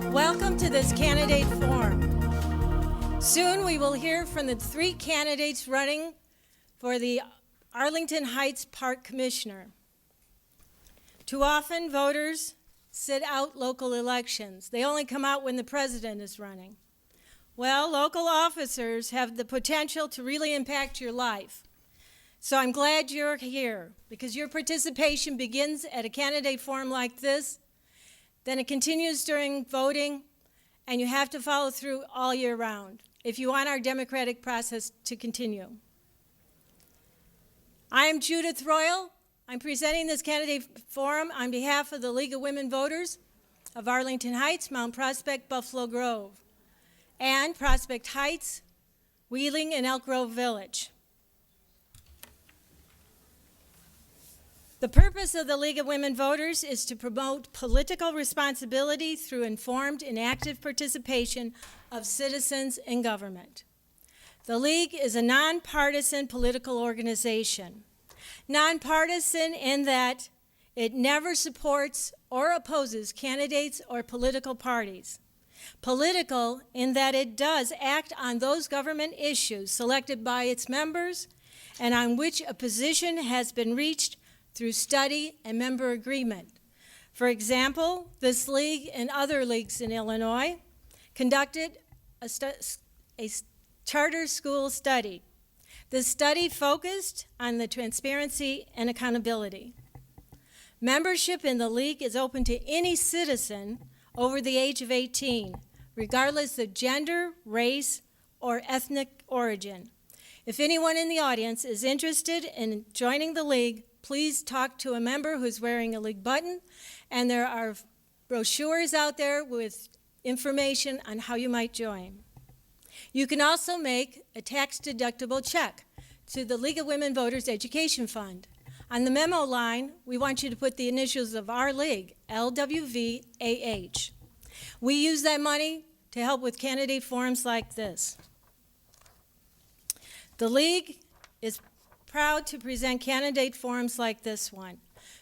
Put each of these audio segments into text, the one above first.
Welcome to this candidate forum. Soon we will hear from the 3 candidates running for the Arlington Heights Park Commissioner. Too often voters sit out local elections. They only come out when the president is running. Well, local officers have the potential to really impact your life. So I'm glad you're here because your participation begins at a candidate forum like this. Then it continues during voting, and you have to follow through all year round if you want our democratic process to continue. I am Judith Royal. I'm presenting this candidate forum on behalf of the League of Women Voters of Arlington Heights, Mount Prospect, Buffalo Grove, and Prospect Heights, Wheeling, and Elk Grove Village. The purpose of the League of Women Voters is to promote political responsibility through informed and active participation of citizens in government. The League is a nonpartisan political organization. Nonpartisan in that it never supports or opposes candidates or political parties. Political in that it does act on those government issues selected by its members and on which a position has been reached through study and member agreement. For example, this league and other leagues in Illinois conducted a charter school study. The study focused on the transparency and accountability. Membership in the league is open to any citizen over the age of 18, regardless of gender, race, or ethnic origin. If anyone in the audience is interested in joining the league, please talk to a member who's wearing a league button, and there are brochures out there with information on how you might join. You can also make a tax-deductible check to the League of Women Voters Education Fund. On the memo line, we want you to put the initials of our league, LWVAH. We use that money to help with candidate forums like this. The league is proud to present candidate forums like this one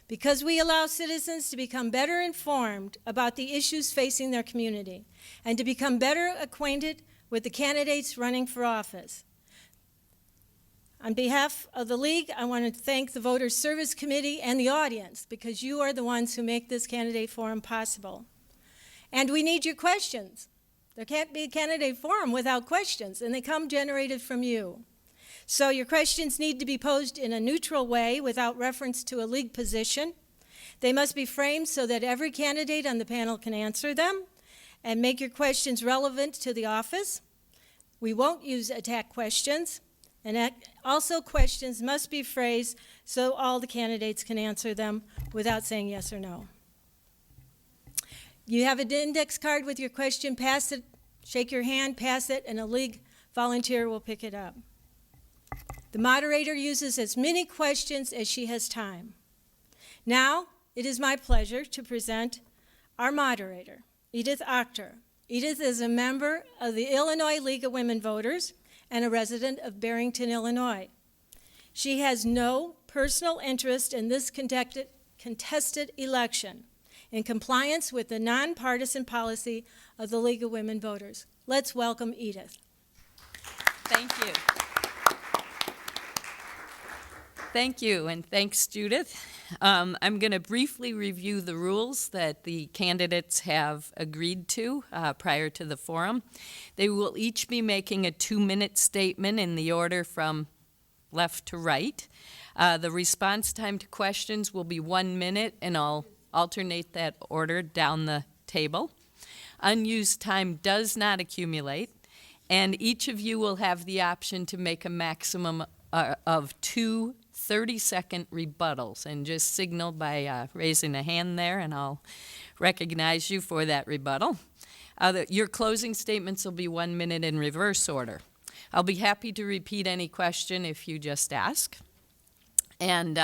because we allow citizens to become better informed about the issues facing their community and to become better acquainted with the candidates running for office. On behalf of the league, I want to thank the Voters Service Committee and the audience because you are the ones who make this candidate forum possible. And we need your questions. There can't be a candidate forum without questions, and they come generated from you. So your questions need to be posed in a neutral way without reference to a league position. They must be framed so that every candidate on the panel can answer them and make your questions relevant to the office. We won't use attack questions, and also questions must be phrased so all the candidates can answer them without saying yes or no. You have an index card with your question, pass it, shake your hand, pass it, and a league volunteer will pick it up. The moderator uses as many questions as she has time. Now, it is my pleasure to present our moderator, Edith Achter. Edith is a member of the Illinois League of Women Voters and a resident of Barrington, Illinois. She has no personal interest in this contested election in compliance with the nonpartisan policy of the League of Women Voters. Let's welcome Edith. Thank you. Thank you, and thanks, Judith. I'm going to briefly review the rules that the candidates have agreed to prior to the forum. They will each be making a 2-minute statement in the order from left to right. The response time to questions will be 1 minute, and I'll alternate that order down the table. Unused time does not accumulate, and each of you will have the option to make a maximum of 2 30-second rebuttals, and just signal by raising a hand there, and I'll recognize you for that rebuttal. Your closing statements will be 1 minute in reverse order. I'll be happy to repeat any question if you just ask. And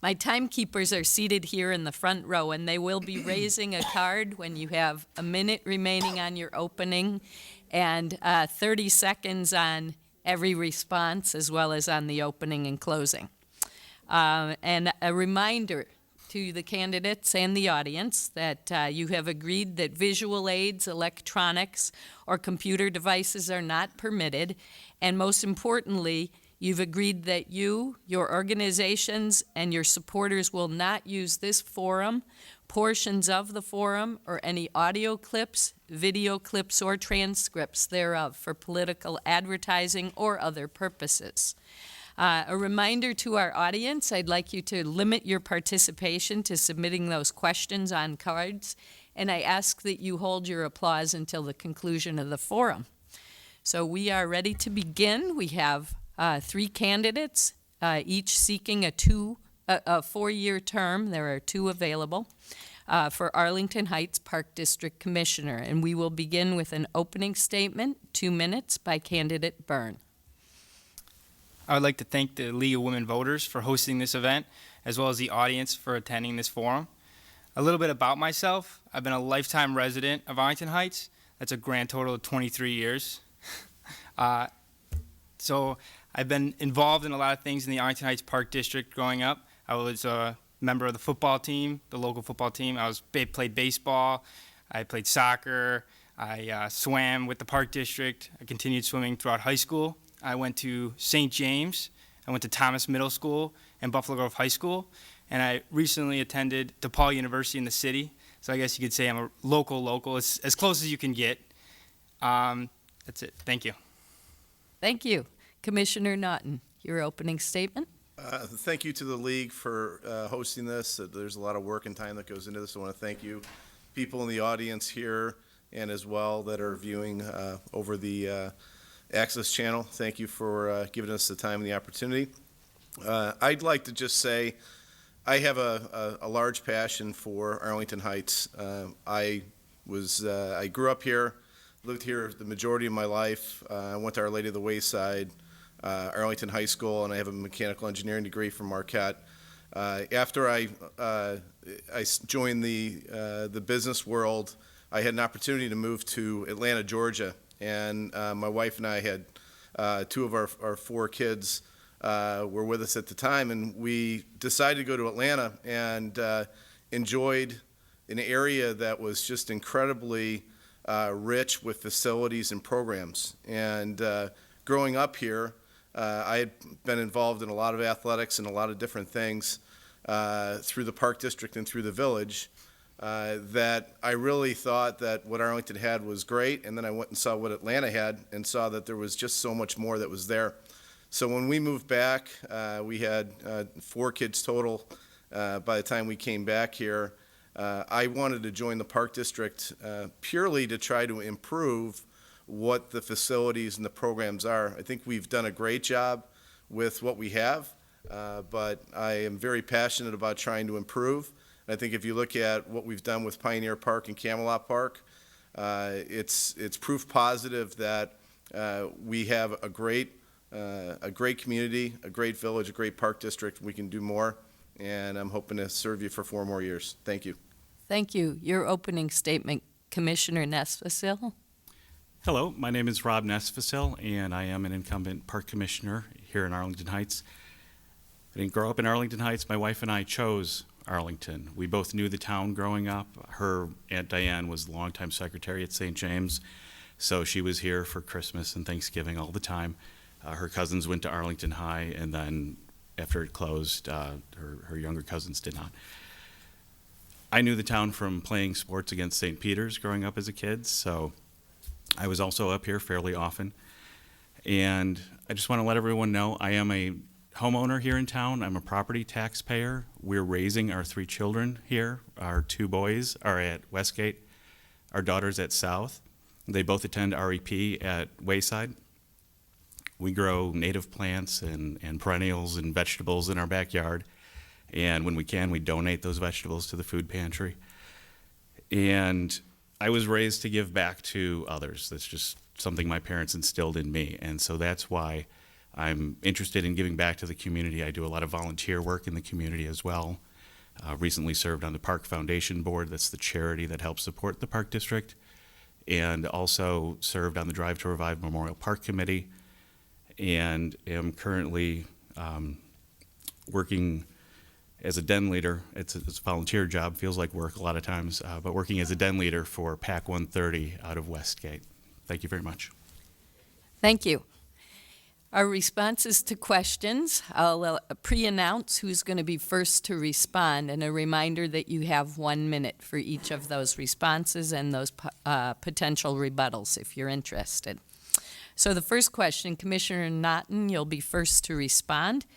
my timekeepers are seated here in the front row, and they will be raising a card when you have a minute remaining on your opening and 30 seconds on every response, as well as on the opening and closing. And a reminder to the candidates and the audience that you have agreed that visual aids, electronics, or computer devices are not permitted. And most importantly, you've agreed that you, your organizations, and your supporters will not use this forum, portions of the forum, or any audio clips, video clips, or transcripts thereof for political advertising or other purposes. A reminder to our audience, I'd like you to limit your participation to submitting those questions on cards, and I ask that you hold your applause until the conclusion of the forum. So we are ready to begin. We have 3 candidates, each seeking a 4-year term. There are 2 available for Arlington Heights Park District Commissioner. And we will begin with an opening statement, 2 minutes, by candidate Byrne. I would like to thank the League of Women Voters for hosting this event, as well as the audience for attending this forum. A little bit about myself. I've been a lifetime resident of Arlington Heights. That's a grand total of 23 years. So I've been involved in a lot of things in the Arlington Heights Park District growing up. I was a member of the football team, the local football team. Played baseball. I played soccer. I swam with the Park District. I continued swimming throughout high school. I went to St. James. I went to Thomas Middle School and Buffalo Grove High School. And I recently attended DePaul University in the city. So I guess you could say I'm a local. It's as close as you can get. That's it. Thank you. Thank you. Commissioner Naughton, your opening statement. Thank you to the League for hosting this. There's a lot of work and time that goes into this. I want to thank you, people in the audience here, and as well that are viewing over the Access channel. Thank you for giving us the time and the opportunity. I'd like to just say I have a large passion for Arlington Heights. I grew up here, lived here the majority of my life. I went to Our Lady of the Wayside, Arlington High School, and I have a mechanical engineering degree from Marquette. After I joined the business world, I had an opportunity to move to Atlanta, Georgia, and my wife and I had 2 of our 4 kids were with us at the time, and we decided to go to Atlanta and enjoyed an area that was just incredibly rich with facilities and programs. And growing up here, I had been involved in a lot of athletics and a lot of different things through the Park District and through the village that I really thought that what Arlington had was great, and then I went and saw what Atlanta had and saw that there was just so much more that was there. So when we moved back, we had 4 kids total by the time we came back here. I wanted to join the Park District purely to try to improve what the facilities and the programs are. I think we've done a great job with what we have, but I am very passionate about trying to improve. I think if you look at what we've done with Pioneer Park and Camelot Park, it's proof positive that we have a great community, a great village, a great park district. We can do more, and I'm hoping to serve you for 4 more years. Thank you. Thank you. Your opening statement, Commissioner Nesvacil. Hello, my name is Rob Nesvacil, and I am an incumbent park commissioner here in Arlington Heights. I didn't grow up in Arlington Heights. My wife and I chose Arlington. We both knew the town growing up. Her Aunt Diane was the longtime secretary at St. James, so she was here for Christmas and Thanksgiving all the time. Her cousins went to Arlington High, and then after it closed, her younger cousins did not. I knew the town from playing sports against St. Peter's growing up as a kid, so I was also up here fairly often. And I just want to let everyone know I am a homeowner here in town. I'm a property taxpayer. We're raising our 3 children here. Our 2 boys are at Westgate. Our daughter's at South. They both attend REP at Wayside. We grow native plants and perennials and vegetables in our backyard. And when we can, we donate those vegetables to the food pantry. And I was raised to give back to others. That's just something my parents instilled in me. And so that's why I'm interested in giving back to the community. I do a lot of volunteer work in the community as well. Recently served on the Park Foundation Board. That's the charity that helps support the Park District. And also served on the Drive to Revive Memorial Park Committee. And am currently working as a den leader. It's a volunteer job, feels like work a lot of times, but working as a den leader for PAC 130 out of Westgate. Thank you very much. Thank you. Our responses to questions, I'll pre-announce who's going to be first to respond, and a reminder that you have 1 minute for each of those responses and those potential rebuttals if you're interested. So the first question, Commissioner Naughton, you'll be first to respond.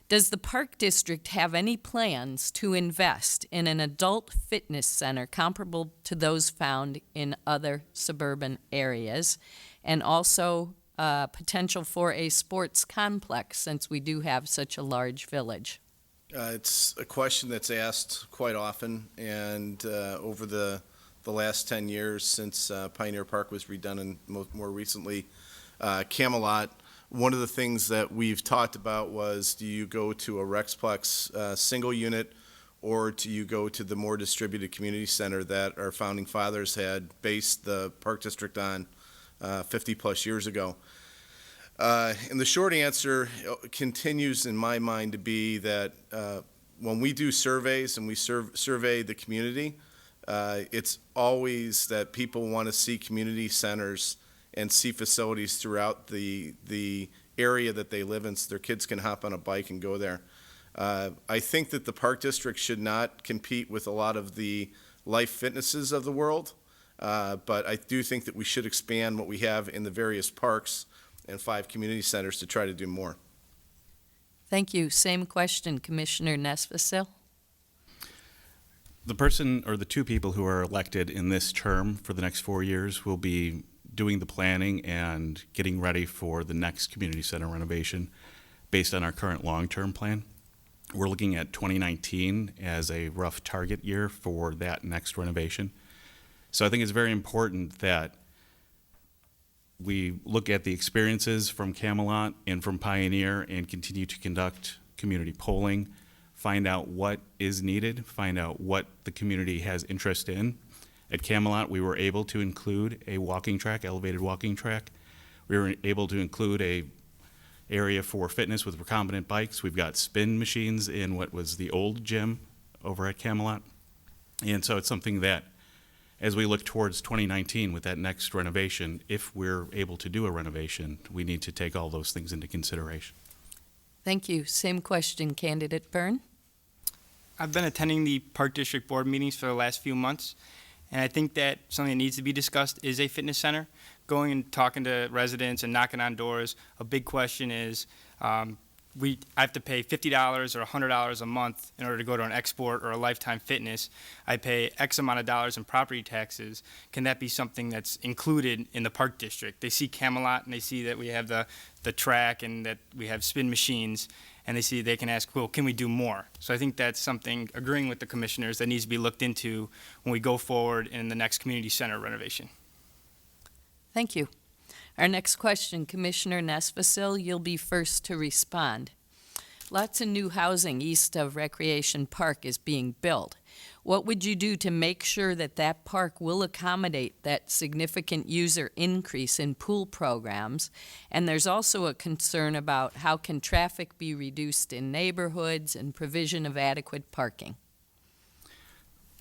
Does the Park District have any plans to invest in an adult fitness center comparable to those found in other suburban areas, and also potential for a sports complex since we do have such a large village? It's a question that's asked quite often, and over the last 10 years since Pioneer Park was redone, and more recently Camelot, one of the things that we've talked about was, do you go to a Rexplex single unit, or do you go to the more distributed community center that our founding fathers had based the Park District on 50 plus years ago? And the short answer continues in my mind to be that when we do surveys and we survey the community, it's always that people want to see community centers and see facilities throughout the area that they live in so their kids can hop on a bike and go there. I think that the Park District should not compete with a lot of the life fitnesses of the world, but I do think that we should expand what we have in the various parks and 5 community centers to try to do more. Thank you. Same question, Commissioner Nesvacil. The person or the 2 people who are elected in this term for the next 4 years will be doing the planning and getting ready for the next community center renovation based on our current long-term plan. We're looking at 2019 as a rough target year for that next renovation. So I think it's very important that we look at the experiences from Camelot and from Pioneer and continue to conduct community polling, find out what is needed, find out what the community has interest in. At Camelot, we were able to include a walking track, elevated walking track. We were able to include a area for fitness with recombinant bikes. We've got spin machines in what was the old gym over at Camelot. And so it's something that, as we look towards 2019 with that next renovation, if we're able to do a renovation, we need to take all those things into consideration. Thank you. Same question, Candidate Byrne. I've been attending the Park District Board meetings for the last few months, and I think that something that needs to be discussed is a fitness center. Going and talking to residents and knocking on doors, a big question is, I have to pay $50 or $100 a month in order to go to an Export or a Lifetime Fitness. I pay X amount of dollars in property taxes. Can that be something that's included in the Park District? They see Camelot and they see that we have the track and that we have spin machines, and they can ask, well, can we do more? So I think that's something, agreeing with the commissioners, that needs to be looked into when we go forward in the next community center renovation. Thank you. Our next question, Commissioner Nesvacil, you'll be first to respond. Lots of new housing east of Recreation Park is being built. What would you do to make sure that that park will accommodate that significant user increase in pool programs? And there's also a concern about how can traffic be reduced in neighborhoods and provision of adequate parking.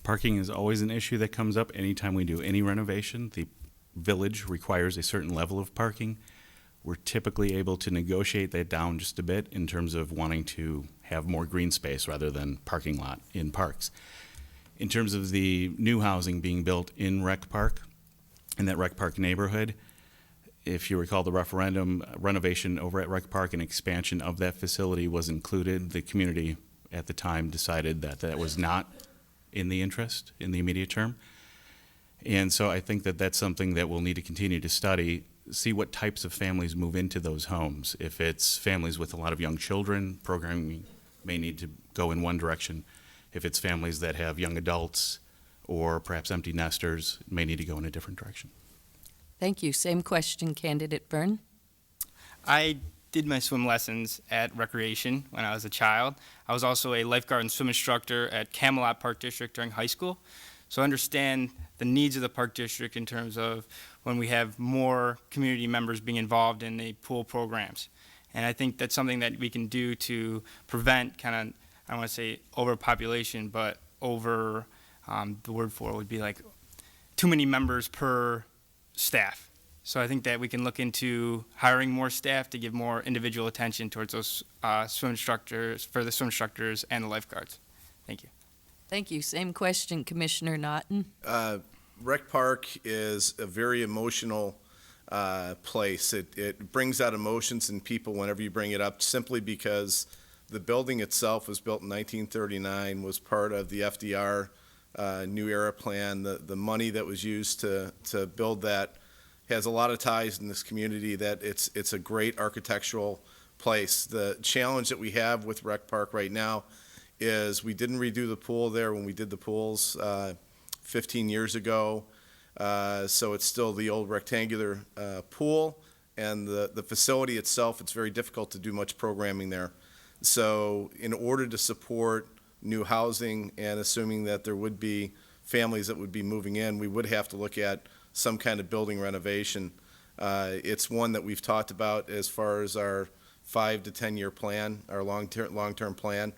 Parking is always an issue that comes up anytime we do any renovation. The village requires a certain level of parking. We're typically able to negotiate that down just a bit in terms of wanting to have more green space rather than parking lot in parks. In terms of the new housing being built in Rec Park, in that Rec Park neighborhood, if you recall the referendum, renovation over at Rec Park and expansion of that facility was included. The community at the time decided that that was not in the interest in the immediate term. And so I think that that's something that we'll need to continue to study, see what types of families move into those homes. If it's families with a lot of young children, programming may need to go in one direction. If it's families that have young adults or perhaps empty nesters, it may need to go in a different direction. Thank you. Same question, Candidate Byrne. I did my swim lessons at Recreation when I was a child. I was also a lifeguard and swim instructor at Camelot Park District during high school. So I understand the needs of the Park District in terms of when we have more community members being involved in the pool programs. And I think that's something that we can do to prevent kind of, I don't want to say overpopulation, but the word for it would be like too many members per staff. So I think that we can look into hiring more staff to give more individual attention towards those swim instructors, for the swim instructors and the lifeguards. Thank you. Thank you. Same question, Commissioner Naughton. Rec Park is a very emotional place. It brings out emotions in people whenever you bring it up, simply because the building itself was built in 1939, was part of the FDR New Era Plan. The money that was used to build that has a lot of ties in this community, that it's a great architectural place. The challenge that we have with Rec Park right now is we didn't redo the pool there when we did the pools 15 years ago. So it's still the old rectangular pool, and the facility itself, it's very difficult to do much programming there. So in order to support new housing, and assuming that there would be families that would be moving in, we would have to look at some kind of building renovation. It's one that we've talked about as far as our 5 to 10 year plan, our long-term plan.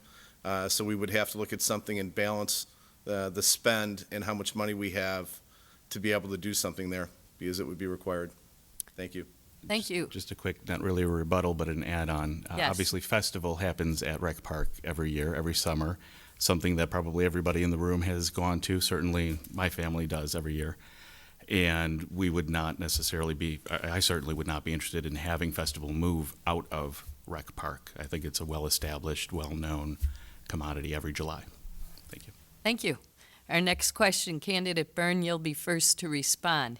So we would have to look at something and balance the spend and how much money we have to be able to do something there, because it would be required. Thank you. Thank you. Just a quick, not really a rebuttal, but an add-on. Yes. Obviously, festival happens at Rec Park every year, every summer, something that probably everybody in the room has gone to. Certainly, my family does every year. And we would not necessarily I certainly would not be interested in having festival move out of Rec Park. I think it's a well-established, well-known commodity every July. Thank you. Thank you. Our next question, candidate Byrne, you'll be first to respond.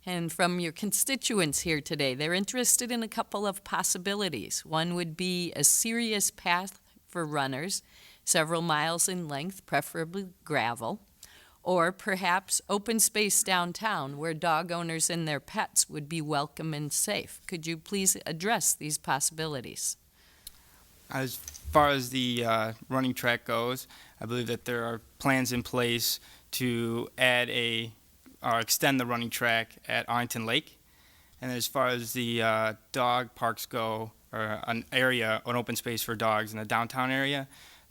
And from your constituents here today, they're interested in a couple of possibilities. One would be a serious path for runners, several miles in length, preferably gravel, or perhaps open space downtown where dog owners and their pets would be welcome and safe. Could you please address these possibilities? As far as the running track goes, I believe that there are plans in place to add extend the running track at Arlington Lake. And as far as the dog parks go, or an open space for dogs in the downtown area,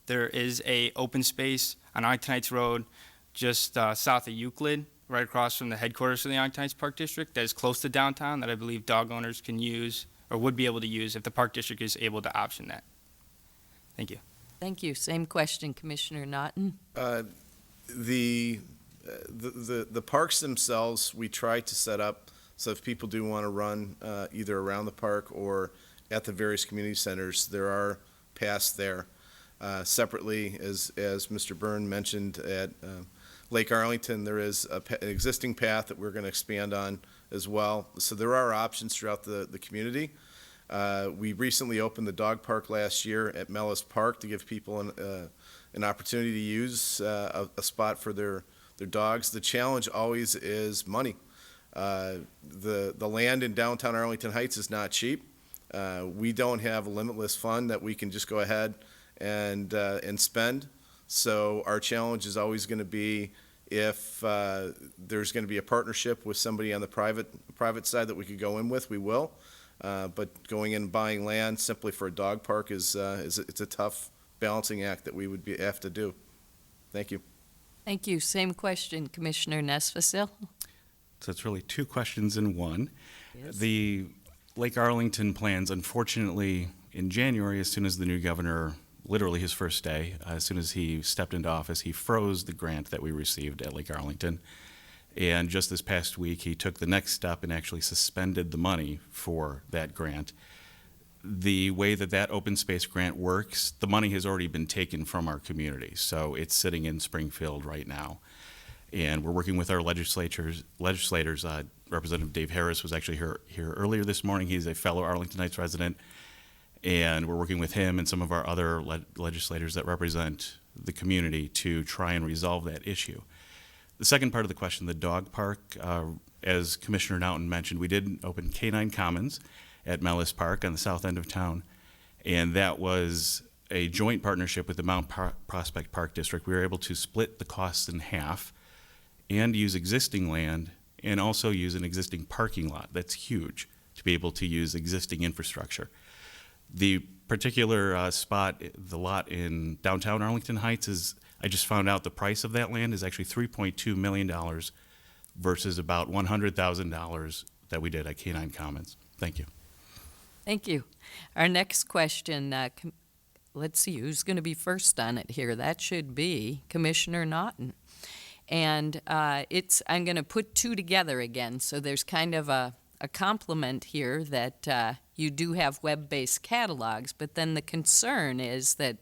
there is a open space on Arlington Heights Road just south of Euclid, right across from the headquarters of the Arlington Heights Park District, that is close to downtown, that I believe dog owners can use or would be able to use if the Park District is able to option that. Thank you. Thank you. Same question, Commissioner Naughton. The parks themselves, we try to set up so if people do want to run either around the park or at the various community centers, there are paths there. Separately, as Mr. Byrne mentioned, at Lake Arlington, there is an existing path that we're going to expand on as well. So there are options throughout the community. We recently opened the dog park last year at Mellis Park to give people an opportunity to use a spot for their dogs. The challenge always is money. The land in downtown Arlington Heights is not cheap. We don't have a limitless fund that we can just go ahead and spend. So our challenge is always going to be, if there's going to be a partnership with somebody on the private side that we could go in with, we will. But going in and buying land simply for a dog park it's a tough balancing act that we would have to do. Thank you. Thank you. Same question, Commissioner Nesvacil. So it's really two questions in one. Yes. The Lake Arlington plans, unfortunately, in January, as soon as the new governor, literally his first day, as soon as he stepped into office, he froze the grant that we received at Lake Arlington. And just this past week, he took the next step and actually suspended the money for that grant. The way that open space grant works, the money has already been taken from our community, so it's sitting in Springfield right now. And we're working with our legislators. Representative Dave Harris was actually here earlier this morning. He's a fellow Arlington Heights resident. And we're working with him and some of our other legislators that represent the community to try and resolve that issue. The second part of the question, the dog park, as Commissioner Naughton mentioned, we did open Canine Commons, at Mellis Park on the south end of town. And that was a joint partnership with the Mount Prospect Park District. We were able to split the costs in half and use existing land and also use an existing parking lot. That's huge, to be able to use existing infrastructure. The particular spot, the lot in downtown Arlington Heights, is, I just found out the price of that land is actually $3.2 million versus about $100,000 that we did at Canine Commons. Thank you. Thank you. Our next question, let's see, who's going to be first on it here? That should be Commissioner Naughton. And I'm going to put two together again, so there's kind of a compliment here that you do have web-based catalogs, but then the concern is that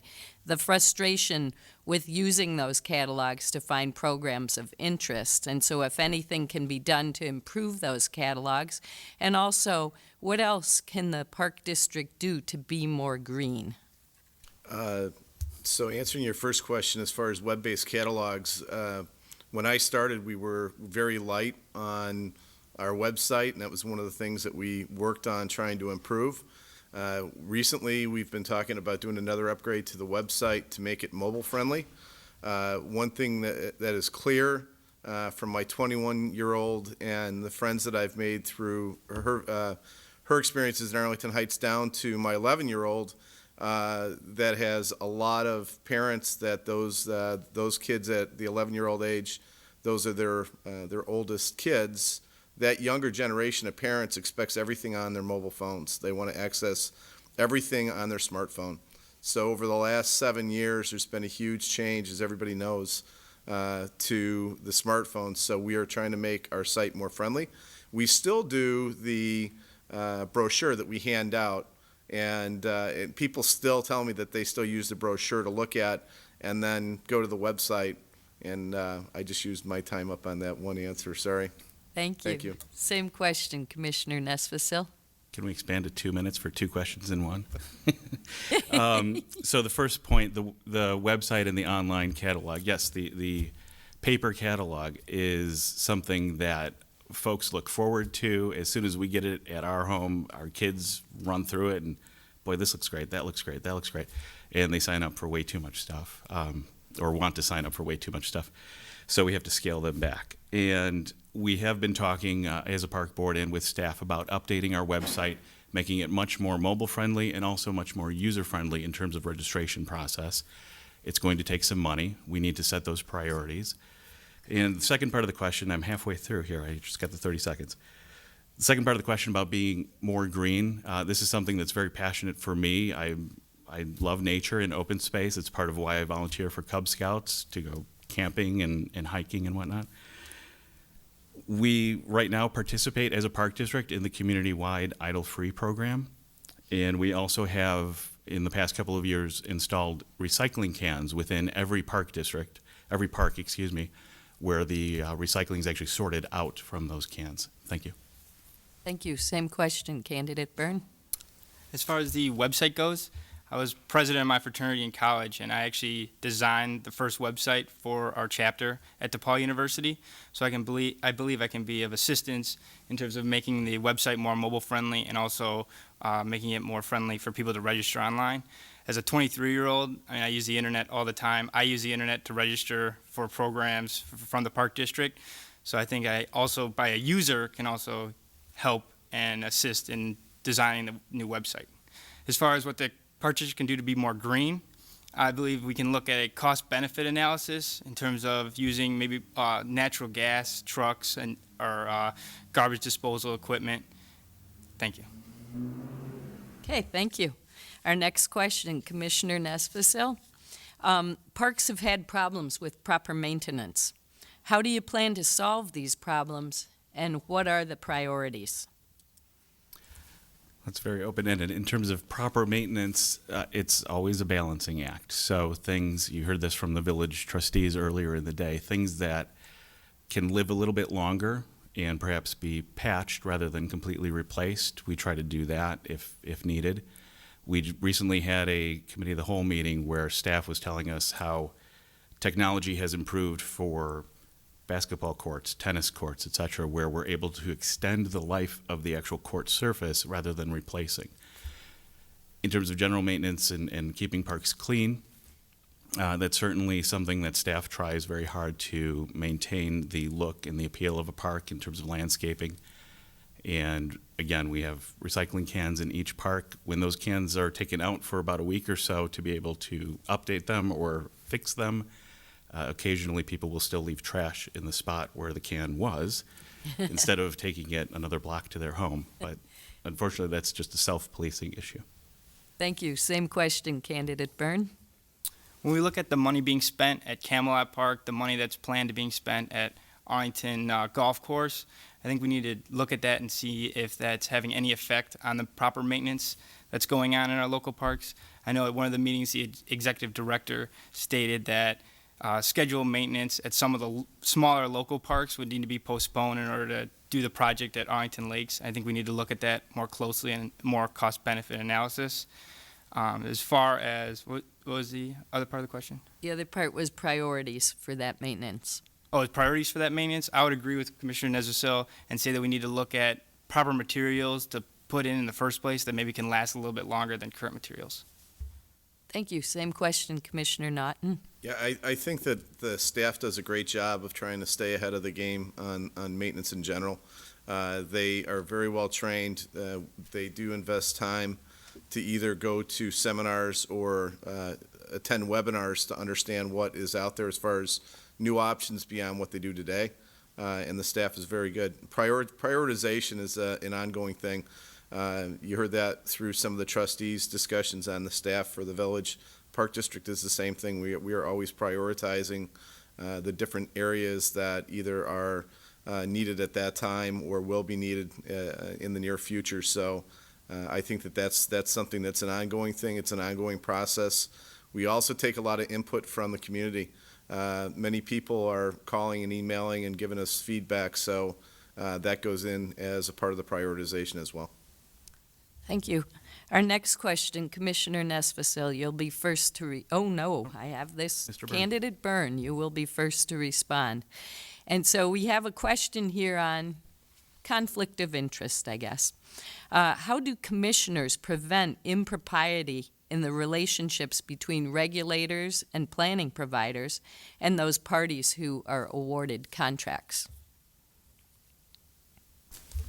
the frustration with using those catalogs to find programs of interest. And so if anything can be done to improve those catalogs, and also what else can the Park District do to be more green? So answering your first question, as far as web-based catalogs, when I started, we were very light on our website, and that was one of the things that we worked on trying to improve. Recently, we've been talking about doing another upgrade to the website to make it mobile-friendly. One thing that is clear from my 21-year-old and the friends that I've made through her experiences in Arlington Heights down to my 11-year-old, that has a lot of parents that those kids at the 11-year-old age, those are their oldest kids. That younger generation of parents expects everything on their mobile phones. They want to access everything on their smartphone. So over the last 7 years, there's been a huge change, as everybody knows, to the smartphones. So we are trying to make our site more friendly. We still do the brochure that we hand out, and people still tell me that they still use the brochure to look at and then go to the website. And I just used my time up on that one answer. Sorry. Thank you. Thank you. Same question, Commissioner Nesvacil. Can we expand to 2 minutes for two questions in one? So the first point, the website and the online catalog. Yes, the paper catalog is something that folks look forward to. As soon as we get it at our home, our kids run through it and, boy, this looks great, that looks great, that looks great. And they sign up for way too much stuff, or want to sign up for way too much stuff. So we have to scale them back. And we have been talking as a park board and with staff about updating our website, making it much more mobile friendly and also much more user friendly in terms of registration process. It's going to take some money. We need to set those priorities. And the second part of the question, I'm halfway through here. I just got the 30 seconds. The second part of the question about being more green, this is something that's very passionate for me. I love nature and open space. It's part of why I volunteer for Cub Scouts to go camping and hiking and whatnot. We right now participate as a park district in the community-wide idle-free program, and we also have, in the past couple of years, installed recycling cans within every park, where the recycling is actually sorted out from those cans. Thank you. Thank you. Same question, Candidate Byrne. As far as the website goes, I was president of my fraternity in college, and I actually designed the first website for our chapter at DePaul University. So I believe I can be of assistance in terms of making the website more mobile friendly and also making it more friendly for people to register online. As a 23-year-old, I use the internet all the time. I use the internet to register for programs from the Park District. So I think I also, by a user, can also help and assist in designing the new website. As far as what the Park District can do to be more green, I believe we can look at a cost-benefit analysis in terms of using maybe natural gas trucks or garbage disposal equipment. Thank you. Okay, thank you. Our next question, Commissioner Nesvacil. Parks have had problems with proper maintenance. How do you plan to solve these problems, and what are the priorities? That's very open-ended. In terms of proper maintenance, it's always a balancing act. So things, you heard this from the village trustees earlier in the day, things that can live a little bit longer and perhaps be patched rather than completely replaced, we try to do that if needed. We recently had a committee of the whole meeting where staff was telling us how technology has improved for basketball courts, tennis courts, et cetera, where we're able to extend the life of the actual court surface rather than replacing. In terms of general maintenance and keeping parks clean, that's certainly something that staff tries very hard to maintain the look and the appeal of a park in terms of landscaping. And again, we have recycling cans in each park. When those cans are taken out for about a week or so to be able to update them or fix them, occasionally people will still leave trash in the spot where the can was instead of taking it another block to their home. But unfortunately, that's just a self-policing issue. Thank you. Same question, candidate Byrne. When we look at the money being spent at Camelot Park, the money that's planned to being spent at Arlington Golf Course, I think we need to look at that and see if that's having any effect on the proper maintenance that's going on in our local parks. I know at one of the meetings, the executive director stated that scheduled maintenance at some of the smaller local parks would need to be postponed in order to do the project at Arlington Lakes. I think we need to look at that more closely and more cost-benefit analysis. As far as, what was the other part of the question? The other part was priorities for that maintenance. Oh, priorities for that maintenance? I would agree with Commissioner Nesvacil and say that we need to look at proper materials to put in the first place that maybe can last a little bit longer than current materials. Thank you. Same question, Commissioner Naughton. Yeah, I think that the staff does a great job of trying to stay ahead of the game on maintenance in general. They are very well trained. They do invest time to either go to seminars or attend webinars to understand what is out there as far as new options beyond what they do today. And the staff is very good. Prioritization is an ongoing thing. You heard that through some of the trustees' discussions on the staff for the Village. Park District is the same thing. We are always prioritizing the different areas that either are needed at that time or will be needed in the near future. So I think that that's something that's an ongoing thing. It's an ongoing process. We also take a lot of input from the community. Many people are calling and emailing and giving us feedback, so that goes in as a part of the prioritization as well. Thank you. Our next question, Commissioner Nesvacil, you'll be first to oh no, I have this. Mr. Byrne. Candidate Byrne, you will be first to respond. And so we have a question here on conflict of interest, I guess. How do commissioners prevent impropriety in the relationships between regulators and planning providers and those parties who are awarded contracts?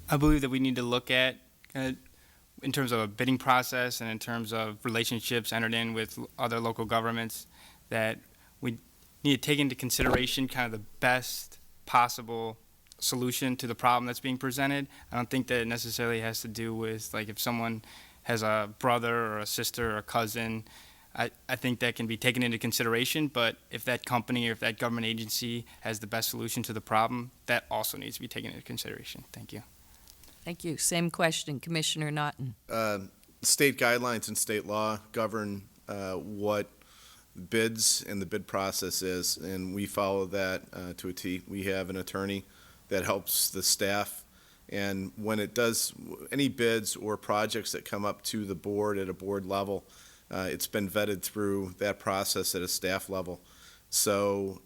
I believe that we need to look at, in terms of a bidding process and in terms of relationships entered in with other local governments, that we need to take into consideration kind of the best possible solution to the problem that's being presented. I don't think that it necessarily has to do with, like, if someone has a brother or a sister or a cousin, I think that can be taken into consideration, but if that company or if that government agency has the best solution to the problem, that also needs to be taken into consideration. Thank you. Thank you. Same question, Commissioner Naughton. State guidelines and state law govern what bids and the bid process is, and we follow that to a T. We have an attorney that helps the staff, and when it does any bids or projects that come up to the board at a board level, it's been vetted through that process at a staff level. So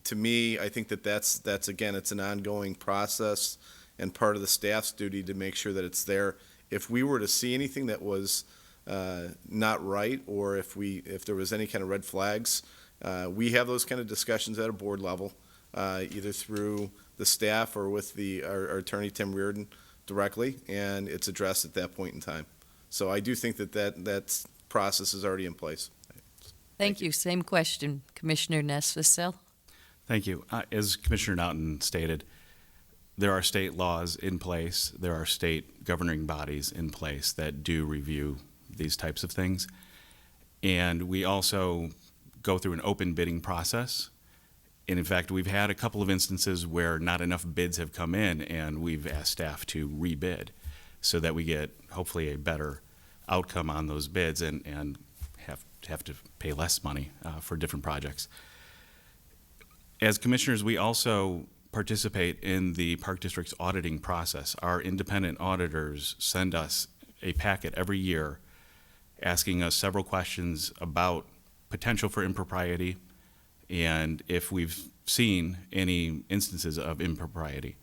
to me, I think that's again, it's an ongoing process and part of the staff's duty to make sure that it's there. If we were to see anything that was not right, or if there was any kind of red flags, we have those kind of discussions at a board level, either through the staff or with our attorney, Tim Reardon, directly, and it's addressed at that point in time. So I do think that process is already in place. Thank you. Same question, Commissioner Nesvacil. Thank you. As Commissioner Naughton stated, there are state laws in place, there are state governing bodies in place that do review these types of things. And we also go through an open bidding process. And in fact, we've had a couple of instances where not enough bids have come in, and we've asked staff to rebid so that we get hopefully a better outcome on those bids and have to pay less money for different projects. As commissioners, we also participate in the Park District's auditing process. Our independent auditors send us a packet every year asking us several questions about potential for impropriety, and if we've seen any instances of impropriety.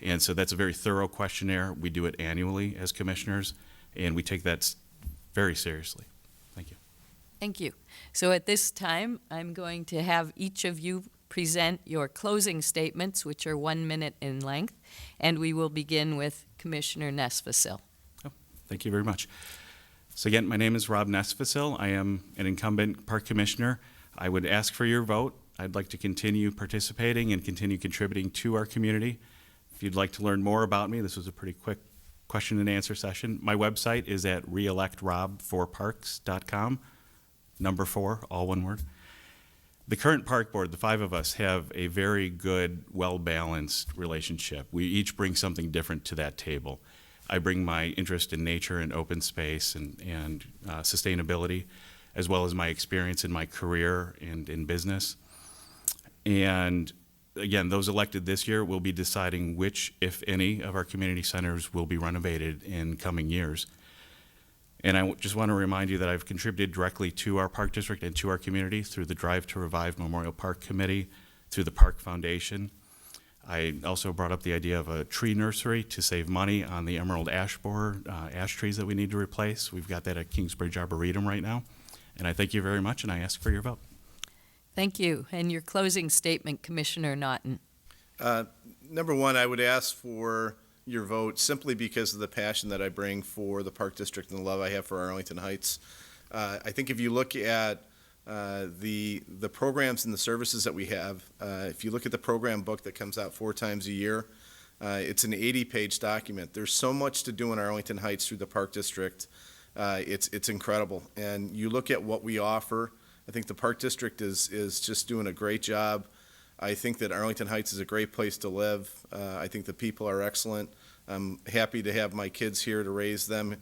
And so that's a very thorough questionnaire. We do it annually as commissioners, and we take that very seriously. Thank you. Thank you. So at this time, I'm going to have each of you present your closing statements, which are 1 minute in length, and we will begin with Commissioner Nesvacil. Thank you very much. So again, my name is Rob Nesvacil. I am an incumbent park commissioner. I would ask for your vote. I'd like to continue participating and continue contributing to our community. If you'd like to learn more about me, this was a pretty quick question and answer session. My website is at reelectrob4parks.com, number 4, all one word. The current park board, the 5 of us, have a very good, well-balanced relationship. We each bring something different to that table. I bring my interest in nature and open space and sustainability, as well as my experience in my career and in business. And again, those elected this year will be deciding which, if any, of our community centers will be renovated in coming years. And I just want to remind you that I've contributed directly to our park district and to our community through the Drive to Revive Memorial Park Committee, through the Park Foundation. I also brought up the idea of a tree nursery to save money on the emerald ash borer ash trees that we need to replace. We've got that at Kingsbridge Arboretum right now. And I thank you very much, and I ask for your vote. Thank you. And your closing statement, Commissioner Naughton. Number one, I would ask for your vote simply because of the passion that I bring for the Park District and the love I have for Arlington Heights. I think if you look at the programs and the services that we have, if you look at the program book that comes out 4 times a year, it's an 80-page document. There's so much to do in Arlington Heights through the Park District. It's incredible. And you look at what we offer, I think the Park District is just doing a great job. I think that Arlington Heights is a great place to live. I think the people are excellent. I'm happy to have my kids here to raise them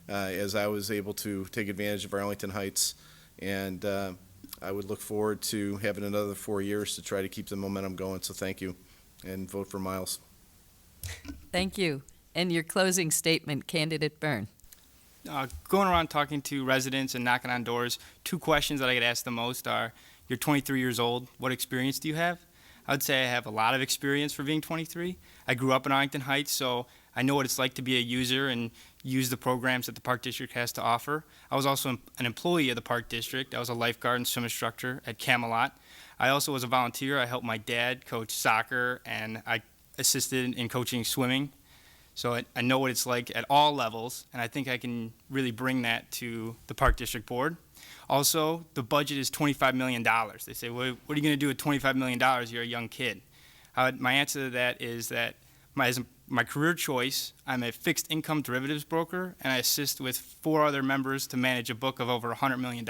as I was able to take advantage of Arlington Heights. And I would look forward to having another 4 years to try to keep the momentum going. So thank you, and vote for Myles. Thank you. And your closing statement, candidate Byrne. Going around talking to residents and knocking on doors, 2 questions that I get asked the most are, you're 23 years old, what experience do you have? I would say I have a lot of experience for being 23. I grew up in Arlington Heights, so I know what it's like to be a user and use the programs that the Park District has to offer. I was also an employee of the Park District. I was a lifeguard and swim instructor at Camelot. I also was a volunteer. I helped my dad coach soccer, and I assisted in coaching swimming. So I know what it's like at all levels, and I think I can really bring that to the Park District Board. Also, the budget is $25 million. They say, well, what are you going to do with $25 million? You're a young kid. My answer to that is that my career choice, I'm a fixed income derivatives broker, and I assist with 4 other members to manage a book of over $100 million.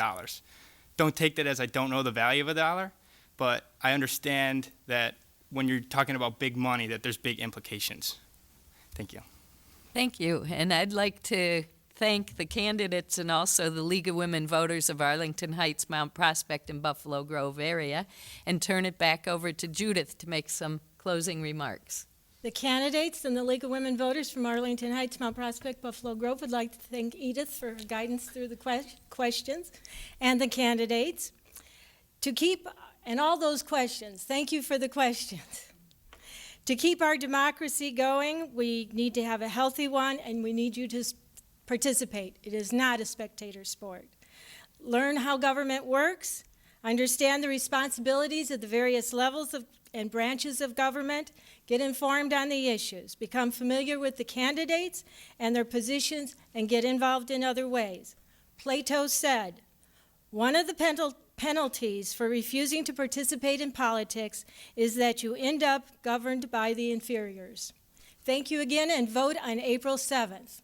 Don't take that as I don't know the value of a dollar, but I understand that when you're talking about big money, that there's big implications. Thank you. Thank you. And I'd like to thank the candidates and also the League of Women Voters of Arlington Heights, Mount Prospect, and Buffalo Grove area, and turn it back over to Judith to make some closing remarks. The candidates and the League of Women Voters from Arlington Heights, Mount Prospect, Buffalo Grove would like to thank Edith for her guidance through the questions, and the candidates. And all those questions, thank you for the questions. To keep our democracy going, we need to have a healthy one, and we need you to participate. It is not a spectator sport. Learn how government works, understand the responsibilities of the various levels and branches of government, get informed on the issues, become familiar with the candidates and their positions, and get involved in other ways. Plato said, one of the penalties for refusing to participate in politics is that you end up governed by the inferiors. Thank you again, and vote on April 7th.